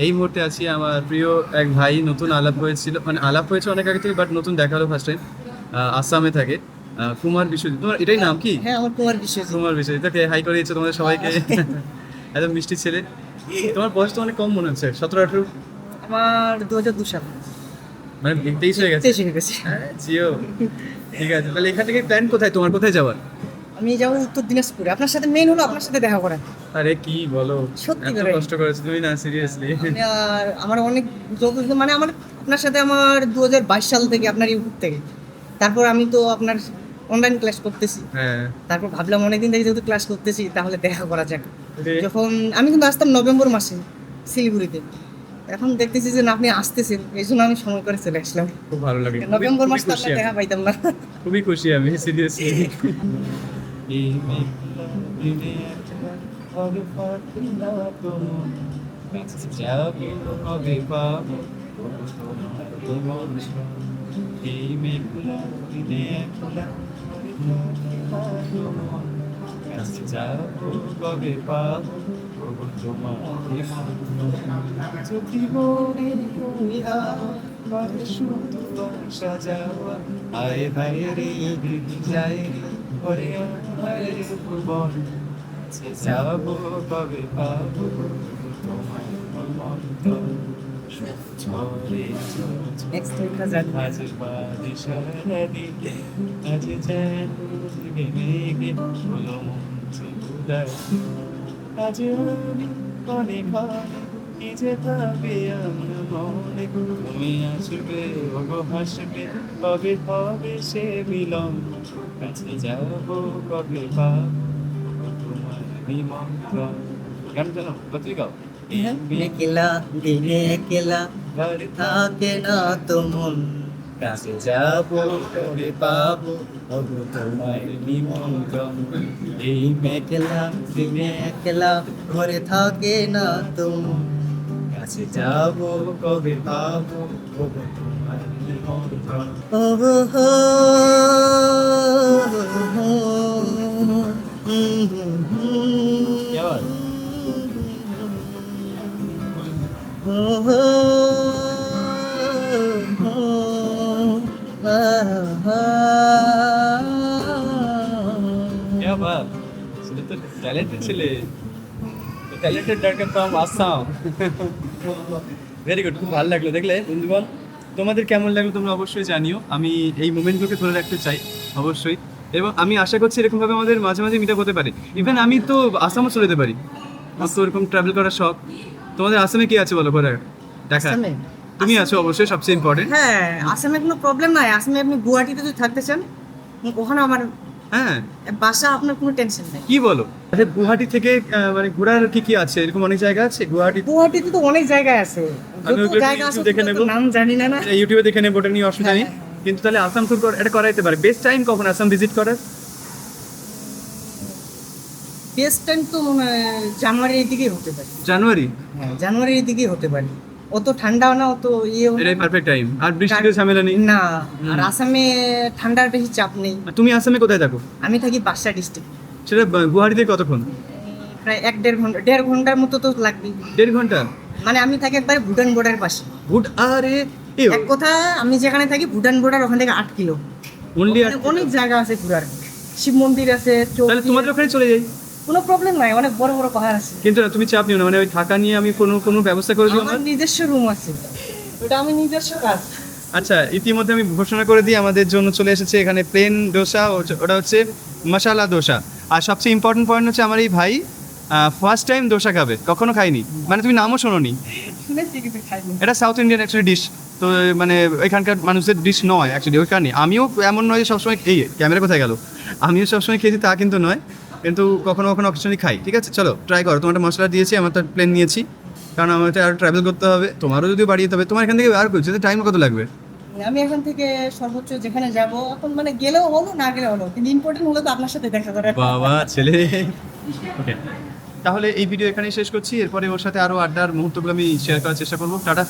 এই মুহূর্তে আছি আমার প্রিয় এক ভাই, নতুন আলাপ হয়েছিল, মানে আলাপ হয়েছে অনেক আগে থেকে, বাট নতুন দেখা হলো ফার্স্ট টাইম। আসামে থাকে। কুমার বিশ্বজিৎ, তোমার এটাই নাম কি? হ্যাঁ, আমার কুমার বিশ্বজিৎ। কুমার বিশ্বজিৎ, তাকে হাই করে দিচ্ছে তোমাদের সবাইকে। একদম মিষ্টি ছেলে। তোমার বয়স তো অনেক কম মনে হচ্ছে, 17-18। আমার 2002 সাল। মানে 23 হয়ে গেছে। 23 হয়ে গেছে। হ্যাঁ, জিও। ঠিক আছে, তাহলে এখান থেকে প্ল্যান কোথায়, তোমার কোথায় যাওয়ার? আমি যাবো উত্তর দিনাজপুরে। আপনার সাথে মেইন হলো আপনার সাথে দেখা করা। আরে কি বলো, সত্যি এত করে। কষ্ট করেছো তুমি না, সিরিয়াসলি। আর আমার অনেক মানে আমার আপনার সাথে আমার 2022 সাল থেকে আপনার ইউটিউব থেকে। তারপর আমি তো আপনার অনলাইন ক্লাস করতেছি। হ্যাঁ। তারপর ভাবলাম অনেকদিন থেকে যেহেতু ক্লাস করতেছি তাহলে দেখা করা যাক। রে। যখন আমি কিন্তু আসতাম নভেম্বর মাসে শিলিগুড়িতে। এখন দেখতেছি যে না, আপনি আসতেছেন, এই জন্য আমি সময় করে চলে আসলাম। খুব ভালো লাগে, নভেম্বর মাসে তো খুশি আপনার দেখা পাইতাম না। খুবই খুশি আমি, সিরিয়াসলি। আয় ভাই রে যাই ওরে আয় ভুবন, যাবো কবে পাবো তোমায় মন্তর ঝরে নেক্সট দেখা যাক। আজ বাদে সারা দিকে, আজ যেন মেঘে হলো মঞ্চ উদাস, আজ আমি মনে মনে কি যে ভাবি আমার মনে, তুমি আসবে ওগো হাসবে, কবে হবে সে মিলন, কাছে যাবো কবে পাবো তোমার নিমন্ত্রণ। গান জানো? কতই গাও? একলা দিনে একলা ঘর থাকে না তো মন, কাছে যাবো কবে পাবো ওগো তোমার নিমন্ত্রণ। এই একলা দিনে একলা ঘরে থাকে না তো মন। কাছে যাবো কবে পাবো ওগো তোমার নিমন্ত্রণ। ও হো হো, কি আবার? ও হো, क्या बात, ছেলে তো ট্যালেন্টেড ছেলে, talented doctor from Assam. Very good, খুব ভালো লাগলো দেখলে বন্ধুগণ। তোমাদের কেমন লাগলো তোমরা অবশ্যই জানিও, আমি এই মোমেন্টগুলোকে ধরে রাখতে চাই অবশ্যই, এবং আমি আশা করছি এরকমভাবে আমাদের মাঝে মাঝে মিট আপ হতে পারে। ইভেন আমি তো আসামও চলে যেতে পারি, আমার তো এরকম ট্রাভেল করার শখ। তোমাদের আসামে কি আছে বলো ঘোরার দেখা? আসামে? তুমি আছো অবশ্যই, সবচেয়ে ইম্পর্টেন্ট। হ্যাঁ, আসামে কোনো প্রবলেম নাই। আসামে আপনি গুয়াহাটিতে যদি থাকতে চান, ওখানে আমার হ্যাঁ, বাসা, আপনার কোনো টেনশন নেই। কি বলো? আচ্ছা, গুয়াহাটি থেকে মানে ঘোরার কি কি আছে, এরকম অনেক জায়গা আছে গুয়াহাটি? গুয়াহাটিতে তো অনেক জায়গায় আছে, আমি যত ওগুলো জায়গা আছে দেখে তত নেবো। নাম জানি না না। ইউটিউবে দেখে নেবো, ওটা নিয়ে অসুবিধা নেই। হ্যাঁ, কিন্তু তাহলে আসাম ট্যুর এটা করা যেতে পারে। বেস্ট টাইম কখন আসাম ভিজিট করার? বেস্ট টাইম তো মনে হয় জানুয়ারির দিকেই হতে পারে। জানুয়ারি? হ্যাঁ, জানুয়ারির দিকেই হতে পারে। অত ঠান্ডাও না, অত ইয়েও না। এটাই পারফেক্ট টাইম, আর বৃষ্টির ঝামেলা নেই। না, আর আসামে ঠান্ডার বেশি চাপ নেই। আর তুমি আসামে কোথায় থাকো? আমি থাকি বাক্সা ডিস্ট্রিক্ট। সেটা গুয়াহাটি থেকে কতক্ষণ? প্রায় 1-1.5 ঘন্টার মতো তো লাগবে। 1.5 ঘন্টা? মানে আমি থাকি একবার ভুটান বর্ডারের পাশে। আরে এক কথা, আমি যেখানে থাকি ভুটান বর্ডার, ওখান থেকে 8 কিলো। অনলি? ওখানে অনেক জায়গা আছে ঘোরার, শিব মন্দির আছে, তাহলে তোমাদের ওখানে চলে যাই। কোনো প্রবলেম নাই, অনেক বড় বড় পাহাড় আছে। কিন্তু না, তুমি চাপ নিও না, মানে ওই থাকা নিয়ে আমি কোনো কোনো ব্যবস্থা করে দিও আমার আমার। নিজস্ব রুম আছে, ওটা আমি নিজস্ব কাজ। আচ্ছা, ইতিমধ্যে আমি ঘোষণা করে দিই, আমাদের জন্য চলে এসেছে এখানে প্লেন ডোসা, ওটা হচ্ছে মশালা ডোসা। আর সবচেয়ে ইম্পর্টেন্ট পয়েন্ট হচ্ছে আমার এই ভাই ফার্স্ট টাইম ডোসা খাবে, কখনো খাইনি, মানে তুমি নামও শোনোনি। শুনেছি কিন্তু খাইনি। এটা সাউথ ইন্ডিয়ান অ্যাকচুয়ালি ডিশ, তো মানে এখানকার মানুষদের ডিশ নয় অ্যাকচুয়ালি ওইখানে। আমিও এমন নয় যে সবসময় এই ক্যামেরা কোথায় গেল, আমিও সবসময় খেয়েছি তা কিন্তু নয়, কিন্তু কখনো কখনো অকেশনালি খাই। ঠিক আছে, চলো ট্রাই করো। তোমার মশলা দিয়েছি, আমার তো প্লেন নিয়েছি, কারণ আমার তো আরও ট্রাভেল করতে হবে, তোমারও যদি বাড়িয়ে হবে। তোমার এখান থেকে আর যেতে টাইম কত লাগবে? আমি এখান থেকে সর্বোচ্চ যেখানে যাব এখন, মানে গেলেও হলো না গেলেও হলো, কিন্তু ইম্পর্টেন্ট হলো তো আপনার সাথে দেখা করার। বাবা ছেলে। ওকে, তাহলে এই ভিডিও এখানেই শেষ করছি, এরপরে ওর সাথে আরও আড্ডার মুহূর্তগুলো আমি শেয়ার করার চেষ্টা করবো। টাটা।